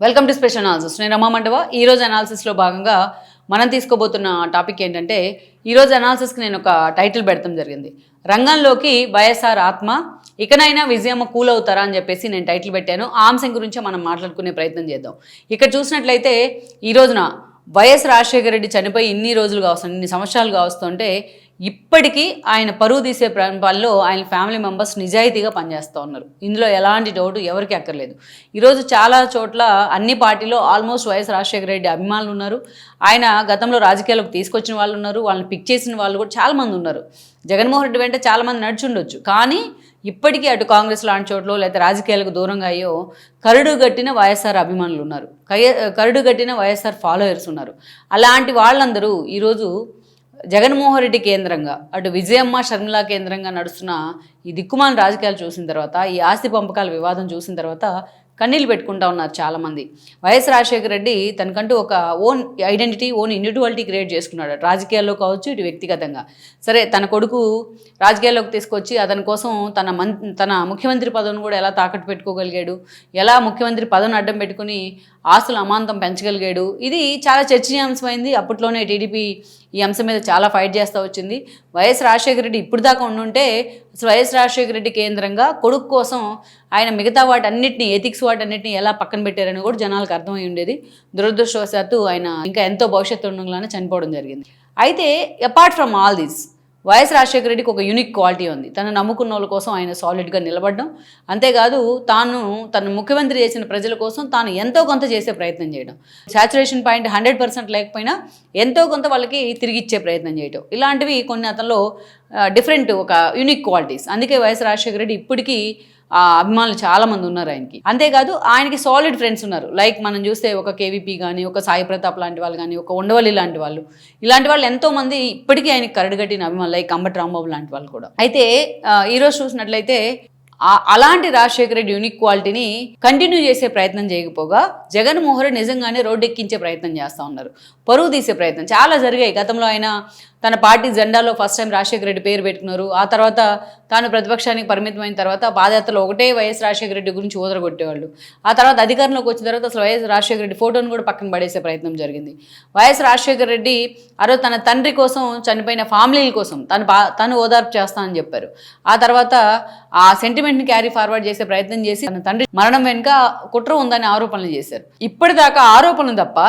Welcome to special analysis. నేను రమా మండవ. ఈరోజు అనాలిసిస్లో భాగంగా మనం తీసుకోబోతున్న టాపిక్ ఏంటంటే, ఈరోజు అనాలిసిస్కి నేను ఒక టైటిల్ పెడతాం జరిగింది. రంగంలోకి వైఎస్ఆర్ ఆత్మ, ఇకనైనా విజయమ్మ కూల్ అవుతారా అని చెప్పేసి నేను టైటిల్ పెట్టాను. ఆ అంశం గురించే మనం మాట్లాడుకునే ప్రయత్నం చేద్దాం. ఇక్కడ చూసినట్లయితే ఈ రోజున వైఎస్ రాజశేఖర రెడ్డి చనిపోయి ఇన్ని రోజులుగా వస్తుంది, ఇన్ని సంవత్సరాలుగా వస్తుంటే ఇప్పటికీ ఆయన పరువు తీసే పనిలో ఆయన ఫ్యామిలీ మెంబర్స్ నిజాయితీగా పనిచేస్తూ ఉన్నారు. ఇందులో ఎలాంటి డౌట్ ఎవరికి అక్కర్లేదు. ఈరోజు చాలా చోట్ల అన్ని పార్టీలో ఆల్మోస్ట్ వైఎస్ రాజశేఖర రెడ్డి అభిమానులు ఉన్నారు. ఆయన గతంలో రాజకీయాలకు తీసుకొచ్చిన వాళ్ళు ఉన్నారు, వాళ్ళని పిక్ చేసిన వాళ్ళు కూడా చాలామంది ఉన్నారు. జగన్మోహన్ రెడ్డి వెంట చాలామంది నడుచుండొచ్చు, కానీ ఇప్పటికీ అటు కాంగ్రెస్ లాంటి చోట్ల లేకపోతే రాజకీయాలకు దూరంగా అయ్యో కరుడుగట్టిన వైఎస్ఆర్ అభిమానులు ఉన్నారు, కరుడుగట్టిన వైఎస్ఆర్ ఫాలోయర్స్ ఉన్నారు. అలాంటి వాళ్ళందరూ ఈరోజు జగన్మోహన్ రెడ్డి కేంద్రంగా అటు విజయమ్మ షర్మిల కేంద్రంగా నడుస్తున్న ఈ దిక్కుమాల రాజకీయాలు చూసిన తర్వాత, ఈ ఆస్తి పంపకాల వివాదం చూసిన తర్వాత కన్నీళ్ళు పెట్టుకుంటా ఉన్నారు చాలామంది. వైఎస్ రాజశేఖర రెడ్డి తనకంటూ ఒక own identity, own individuality create చేసుకున్నాడు, రాజకీయాల్లో కావచ్చు ఇటు వ్యక్తిగతంగా. సరే, తన కొడుకు రాజకీయాల్లోకి తీసుకొచ్చి అతని కోసం తన ముఖ్యమంత్రి పదవిని కూడా ఎలా తాకట్టు పెట్టుకోగలిగాడు, ఎలా ముఖ్యమంత్రి పదవిని అడ్డం పెట్టుకుని ఆస్తులు అమాంతం పెంచగలిగాడు, ఇది చాలా చర్చనీయాంశమైంది. అప్పట్లోనే టీడీపీ ఈ అంశం మీద చాలా ఫైట్ చేస్తూ వచ్చింది. వైఎస్ రాజశేఖర రెడ్డి ఇప్పుడు దాకా ఉండుంటే అసలు వైఎస్ రాజశేఖర రెడ్డి కేంద్రంగా కొడుకు కోసం ఆయన మిగతా వాటన్నిటిని, ఎథిక్స్ వాటన్నిటిని ఎలా పక్కన పెట్టారని కూడా జనాలకు అర్థమై ఉండేది. దురదృష్టవశాత్తు ఆయన ఇంకా ఎంతో భవిష్యత్తు ఉండగానే చనిపోవడం జరిగింది. అయితే apart from all these, YS Rajasekhara రెడ్డికి ఒక యూనిక్ క్వాలిటీ ఉంది. తను నమ్ముకున్న వాళ్ళ కోసం ఆయన సాలిడ్గా నిలబడడం, అంతేకాదు తను ముఖ్యమంత్రి చేసిన ప్రజల కోసం తాను ఎంతో కొంత చేసే ప్రయత్నం చేయడం, సాచురేషన్ పాయింట్ 100% లేకపోయినా ఎంతో కొంత వాళ్ళకి తిరిగి ఇచ్చే ప్రయత్నం చేయడం, ఇలాంటివి కొన్ని అతనిలో డిఫరెంట్ ఒక యూనిక్ క్వాలిటీస్. అందుకే వైఎస్ రాజశేఖర రెడ్డి ఇప్పటికీ అభిమానులు చాలామంది ఉన్నారు ఆయనకి. అంతేకాదు ఆయనకి సాలిడ్ ఫ్రెండ్స్ ఉన్నారు. లైక్ మనం చూస్తే ఒక కేవీపీ కానీ, ఒక సాయి ప్రతాప్ లాంటి వాళ్ళు కానీ, ఒక ఉండవల్లి లాంటి వాళ్ళు, ఇలాంటి వాళ్ళు ఎంతోమంది ఇప్పటికీ ఆయనకి కరడుగట్టిన అభిమానులు, లైక్ అంబటి రాంబాబు లాంటి వాళ్ళు కూడా. అయితే ఈరోజు చూసినట్లయితే అలాంటి రాజశేఖర రెడ్డి యూనిక్ క్వాలిటీని కంటిన్యూ చేసే ప్రయత్నం చేయకపోగా జగన్మోహన్ రెడ్డి నిజంగానే రోడ్డు ఎక్కించే ప్రయత్నం చేస్తూ ఉన్నారు, పరువు తీసే ప్రయత్నం చాలా జరిగాయి. గతంలో ఆయన తన పార్టీ జెండాలో ఫస్ట్ టైం రాజశేఖర రెడ్డి పేరు పెట్టుకున్నారు. ఆ తర్వాత తాను ప్రతిపక్షానికి పరిమితమైన తర్వాత పాదయాత్రలో ఒకటే వైఎస్ రాజశేఖర రెడ్డి గురించి ఊదరగొట్టేవాళ్ళు. ఆ తర్వాత అధికారంలోకి వచ్చిన తర్వాత అసలు వైఎస్ రాజశేఖర రెడ్డి ఫోటోను కూడా పక్కన పడేసే ప్రయత్నం జరిగింది. వైఎస్ రాజశేఖర రెడ్డి ఆ రోజు తన తండ్రి కోసం, చనిపోయిన ఫ్యామిలీల కోసం తను ఓదార్పు చేస్తానని చెప్పారు. ఆ తర్వాత ఆ సెంటిమెంట్ని క్యారీ ఫార్వర్డ్ చేసే ప్రయత్నం చేసి తన తండ్రి మరణం వెనుక కుట్ర ఉందని ఆరోపణలు చేశారు. ఇప్పటిదాకా ఆరోపణలు తప్ప,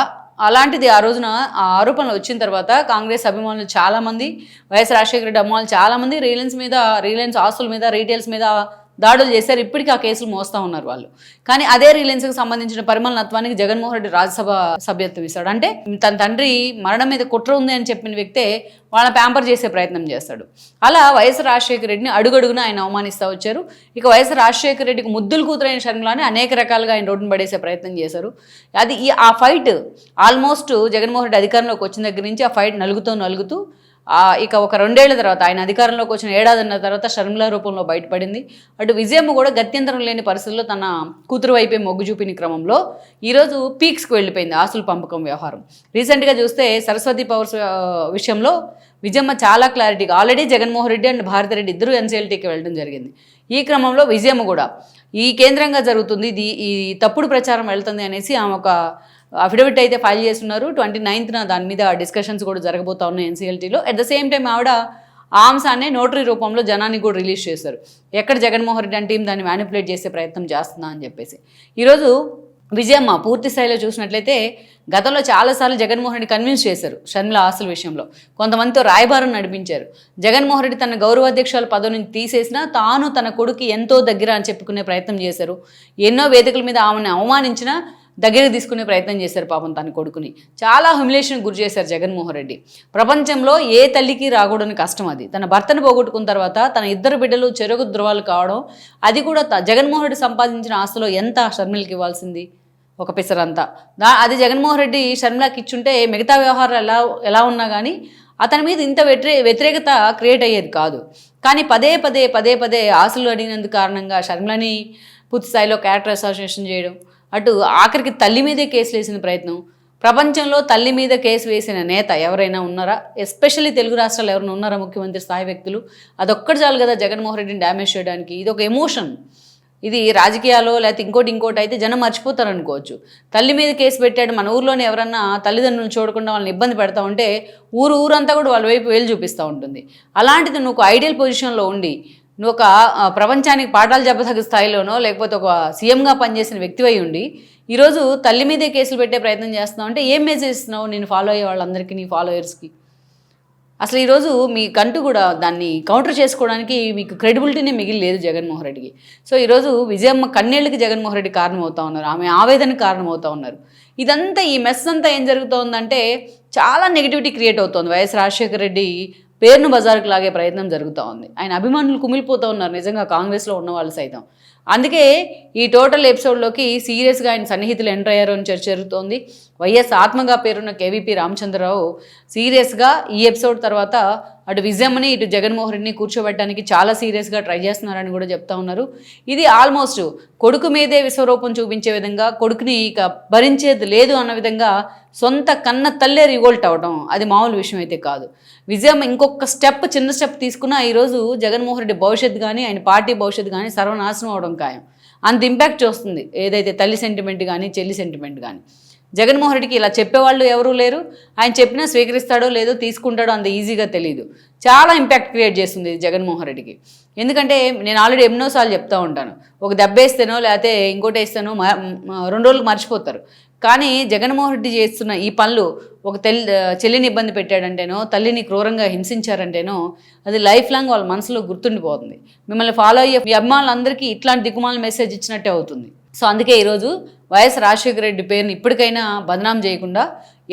అలాంటిది ఆ రోజున ఆ ఆరోపణలు వచ్చిన తర్వాత కాంగ్రెస్ అభిమానులు చాలామంది, వైఎస్ రాజశేఖర రెడ్డి అభిమానులు చాలామంది రిలయన్స్ ఆస్తుల మీద, రీటైల్స్ మీద దాడులు చేశారు. ఇప్పటికీ ఆ కేసులు మోస్తూ ఉన్నారు వాళ్ళు. కానీ అదే రిలయన్స్కి సంబంధించిన పరిమళనత్వానికి జగన్మోహన్ రెడ్డి రాజ్యసభ సభ్యత్వం ఇస్తాడు. అంటే తన తండ్రి మరణం మీద కుట్ర ఉంది అని చెప్పిన వ్యక్తే వాళ్ళని ప్యాంపర్ చేసే ప్రయత్నం చేస్తాడు. అలా వైఎస్ రాజశేఖర రెడ్డిని అడుగడుగున ఆయన అవమానిస్తూ వచ్చారు. ఇక వైఎస్ రాజశేఖర రెడ్డికి ముద్దులు కూతురైన షర్మిలాని అనేక రకాలుగా ఆయన రోడ్డును పడేసే ప్రయత్నం చేశారు. ఆ ఫైట్ ఆల్మోస్ట్ జగన్మోహన్ రెడ్డి అధికారంలోకి వచ్చిన దగ్గర నుంచి ఆ ఫైట్ నలుగుతూ ఇక ఒక 2 ఏళ్ల తర్వాత, ఆయన అధికారంలోకి వచ్చిన ఏడాదిన్నర తర్వాత షర్మిల రూపంలో బయటపడింది. అటు విజయమ్మ కూడా గత్యంతరం లేని పరిస్థితుల్లో తన కూతురు వైపే మొగ్గు చూపిన క్రమంలో ఈరోజు పీక్స్కి వెళ్ళిపోయింది ఆస్తుల పంపకం వ్యవహారం. రీసెంట్గా చూస్తే సరస్వతి పవర్స్ విషయంలో విజయమ్మ చాలా క్లారిటీగా, ఆల్రెడీ జగన్మోహన్ రెడ్డి అండ్ భారతిరెడ్డి ఇద్దరు ఎన్సీఎల్టీకి వెళ్ళడం జరిగింది. ఈ క్రమంలో విజయమ్మ కూడా ఈ కేంద్రంగా జరుగుతుంది, ఈ తప్పుడు ప్రచారం వెళ్తుంది అనేసి ఆమె ఒక అఫిడవిట్ అయితే ఫైల్ చేస్తున్నారు. 29న దాని మీద డిస్కషన్స్ కూడా జరగబోతా ఉన్నాయి ఎన్సీఎల్టీలో. అట్ ద సేమ్ టైం ఆవిడ ఆ అంశాన్ని నోటరీ రూపంలో జనానికి కూడా రిలీజ్ చేశారు. ఎక్కడ జగన్మోహన్ రెడ్డి అంటే టీం దాన్ని మ్యానిపులేట్ చేసే ప్రయత్నం చేస్తుందా అని చెప్పేసి. ఈరోజు విజయమ్మ పూర్తి స్థాయిలో చూసినట్లయితే గతంలో చాలాసార్లు జగన్మోహన్ రెడ్డి కన్విన్స్ చేశారు షర్మిల ఆస్తుల విషయంలో. కొంతమందితో రాయబారం నడిపించారు. జగన్మోహన్ రెడ్డి తన గౌరవాధ్యక్షుల పదవి నుంచి తీసేసినా తాను తన కొడుకు ఎంతో దగ్గర అని చెప్పుకునే ప్రయత్నం చేశారు. ఎన్నో వేదికల మీద ఆమెను అవమానించినా దగ్గరికి తీసుకునే ప్రయత్నం చేశారు. పాపం తన కొడుకుని చాలా హ్యూమిలేషన్ గురి చేశారు జగన్మోహన్ రెడ్డి. ప్రపంచంలో ఏ తల్లికి రాకూడని కష్టం అది. తన భర్తను పోగొట్టుకున్న తర్వాత తన 2 బిడ్డలు చెరుకు ధ్రువాలు కావడం, అది కూడా జగన్మోహన్ రెడ్డి సంపాదించిన ఆస్తులో ఎంత షర్మిలకి ఇవ్వాల్సింది? ఒక పిసరంతా. అది జగన్మోహన్ రెడ్డి షర్మిలకి ఇచ్చుంటే మిగతా వ్యవహారాలు ఎలా ఉన్నా కానీ అతని మీద ఇంత వ్యతిరేకత క్రియేట్ అయ్యేది కాదు. కానీ పదే ఆశలు అడిగినందుకు కారణంగా షర్మిలని పూర్తి స్థాయిలో క్యారెక్టర్ అసోసియేషన్ చేయడం, అటు ఆఖరికి తల్లి మీదే కేసులు వేసిన ప్రయత్నం. ప్రపంచంలో తల్లి మీద కేసు వేసిన నేత ఎవరైనా ఉన్నారా? ఎస్పెషల్లీ తెలుగు రాష్ట్రాలు ఎవరైనా ఉన్నారా ముఖ్యమంత్రి స్థాయి వ్యక్తులు? అదొక్కటి చాలు కదా జగన్మోహన్ రెడ్డిని డ్యామేజ్ చేయడానికి. ఇది ఒక ఎమోషన్. ఇది రాజకీయాలు లేకపోతే ఇంకోటి అయితే జనం మర్చిపోతారు అనుకోవచ్చు. తల్లి మీద కేసు పెట్టాడు, మన ఊర్లోనే ఎవరన్నా తల్లిదండ్రులను చూడకుండా వాళ్ళని ఇబ్బంది పెడతా ఉంటే ఊరంతా కూడా వాళ్ళ వైపు వేలు చూపిస్తూ ఉంటుంది. అలాంటిది నువ్వు ఒక ఐడియల్ పొజిషన్లో ఉండి నువ్వు ఒక ప్రపంచానికి పాఠాలు చెప్పదగ్గ స్థాయిలోనో లేకపోతే ఒక సీఎంగా పనిచేసిన వ్యక్తివై ఉండి ఈరోజు తల్లి మీదే కేసులు పెట్టే ప్రయత్నం చేస్తున్నావు అంటే ఏం మెసేజ్ ఇస్తున్నావు నేను ఫాలో అయ్యే వాళ్ళందరికీ, నీ ఫాలోయర్స్కి? అసలు ఈరోజు మీకంటూ కూడా దాన్ని కౌంటర్ చేసుకోవడానికి మీకు క్రెడిబిలిటీనే మిగిలిలేదు జగన్మోహన్ రెడ్డికి. సో ఈరోజు విజయమ్మ కన్నీళ్ళకి జగన్మోహన్ రెడ్డి కారణమవుతా ఉన్నారు, ఆమె ఆవేదనకు కారణమవుతా ఉన్నారు. ఇదంతా ఈ మెస్ అంతా ఏం జరుగుతోందంటే చాలా నెగిటివిటీ క్రియేట్ అవుతోంది. వైఎస్ రాజశేఖర రెడ్డి పేరును బజారుకు లాగే ప్రయత్నం జరుగుతూ ఉంది. ఆయన అభిమానులు కుమిలిపోతూ ఉన్నారు నిజంగా, కాంగ్రెస్లో ఉన్న వాళ్ళు సైతం. అందుకే ఈ టోటల్ ఎపిసోడ్లోకి సీరియస్గా ఆయన సన్నిహితులు ఎంటర్ అయ్యారు అని చర్చ జరుగుతోంది. వైఎస్ ఆత్మగా పేరున్న కేవీపీ రామచంద్రరావు సీరియస్గా ఈ ఎపిసోడ్ తర్వాత అటు విజయమ్మని ఇటు జగన్మోహన్ రెడ్డిని కూర్చోబెట్టడానికి చాలా సీరియస్గా ట్రై చేస్తున్నారని కూడా చెప్తా ఉన్నారు. ఇది ఆల్మోస్ట్ కొడుకు మీదే విశ్వరూపం చూపించే విధంగా, కొడుకుని ఇక భరించేది లేదు అన్న విధంగా సొంత కన్న తల్లే రివోల్ట్ అవడం అది మామూలు విషయం అయితే కాదు. విజయమ్మ ఇంకొక చిన్న స్టెప్ తీసుకున్నా ఈరోజు జగన్మోహన్ రెడ్డి భవిష్యత్తు కానీ ఆయన పార్టీ భవిష్యత్తు కానీ సర్వనాశనం అవడం ఖాయం. అంత ఇంపాక్ట్ చూస్తుంది ఏదైతే తల్లి సెంటిమెంట్ కానీ చెల్లి సెంటిమెంట్ కానీ. జగన్మోహన్ రెడ్డికి ఇలా చెప్పేవాళ్ళు ఎవరూ లేరు. ఆయన చెప్పినా స్వీకరిస్తాడో లేదో తీసుకుంటాడో అంత ఈజీగా తెలియదు. చాలా ఇంపాక్ట్ క్రియేట్ చేస్తుంది జగన్మోహన్ రెడ్డికి. ఎందుకంటే నేను ఆల్రెడీ ఎన్నోసార్లు చెప్తూ ఉంటాను, ఒక దెబ్బేస్తేనో లేకపోతే ఇంకోటి వేస్తేనో 2 రోజులకు మర్చిపోతారు. కానీ జగన్మోహన్ రెడ్డి చేస్తున్న ఈ పనులు ఒక చెల్లిని ఇబ్బంది పెట్టాడంటేనో, తల్లిని క్రూరంగా హింసించారంటేనో అది లైఫ్ లాంగ్ వాళ్ళ మనసులో గుర్తుండిపోతుంది. మిమ్మల్ని ఫాలో అయ్యే మీ అభిమానులందరికీ ఇట్లాంటి దిక్కుమాల మెసేజ్ ఇచ్చినట్టే అవుతుంది. సో అందుకే ఈరోజు వైఎస్ రాజశేఖర రెడ్డి పేరుని ఇప్పటికైనా బదనాం చేయకుండా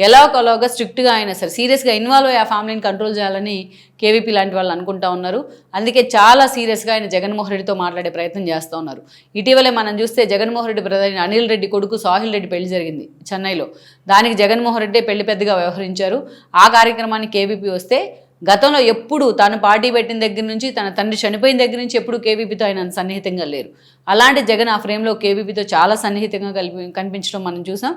ఎలాగోలాగా స్ట్రిక్ట్గా అయినా సరే సీరియస్గా ఇన్వాల్వ్ అయ్యి ఆ ఫ్యామిలీని కంట్రోల్ చేయాలని కేవీపీ లాంటి వాళ్ళు అనుకుంటా ఉన్నారు. అందుకే చాలా సీరియస్గా ఆయన జగన్మోహన్ రెడ్డితో మాట్లాడే ప్రయత్నం చేస్తూ ఉన్నారు. ఇటీవలే మనం చూస్తే జగన్మోహన్ రెడ్డి బ్రదర్ అనిల్ రెడ్డి కొడుకు సాహిల్ రెడ్డి పెళ్లి జరిగింది చెన్నైలో. దానికి జగన్మోహన్ రెడ్డి పెళ్లి పెద్దగా వ్యవహరించారు. ఆ కార్యక్రమానికి కేవీపీ వస్తే గతంలో ఎప్పుడు తాను పార్టీ పెట్టిన దగ్గర నుంచి తన తండ్రి చనిపోయిన దగ్గర నుంచి ఎప్పుడు కేవీపీతో ఆయన సన్నిహితంగా లేరు. అలాంటి జగన్ ఆ ఫ్రేమ్లో కేవీపీతో చాలా సన్నిహితంగా కనిపించడం మనం చూసాం.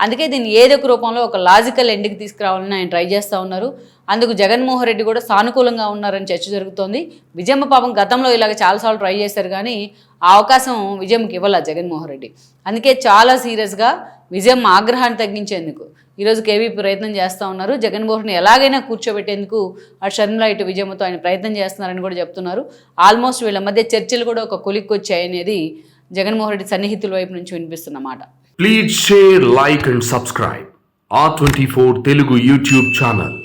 అందుకే దీన్ని ఏదో ఒక రూపంలో ఒక లాజికల్ ఎండ్కి తీసుకురావాలని ఆయన ట్రై చేస్తూ ఉన్నారు. అందుకు జగన్మోహన్ రెడ్డి కూడా సానుకూలంగా ఉన్నారని చర్చ జరుగుతోంది. విజయమ్మ పాపం గతంలో ఇలాగ చాలాసార్లు ట్రై చేశారు కానీ ఆ అవకాశం విజయమ్మకి ఇవ్వాల జగన్మోహన్ రెడ్డి. అందుకే చాలా సీరియస్గా విజయమ్మ ఆగ్రహాన్ని తగ్గించేందుకు ఈరోజు కేవీపీ ప్రయత్నం చేస్తూ ఉన్నారు. జగన్మోహన్ని ఎలాగైనా కూర్చోబెట్టేందుకు అటు షర్మిల ఇటు విజయమ్మతో ఆయన ప్రయత్నం చేస్తున్నారని కూడా చెప్తున్నారు. ఆల్మోస్ట్ వీళ్ళ మధ్య చర్చలు కూడా ఒక కొలిక్కి వచ్చాయి అనేది జగన్మోహన్ రెడ్డి సన్నిహితుల వైపు నుంచి వినిపిస్తున్నమాట. Please share, like and subscribe R24 Telugu YouTube channel.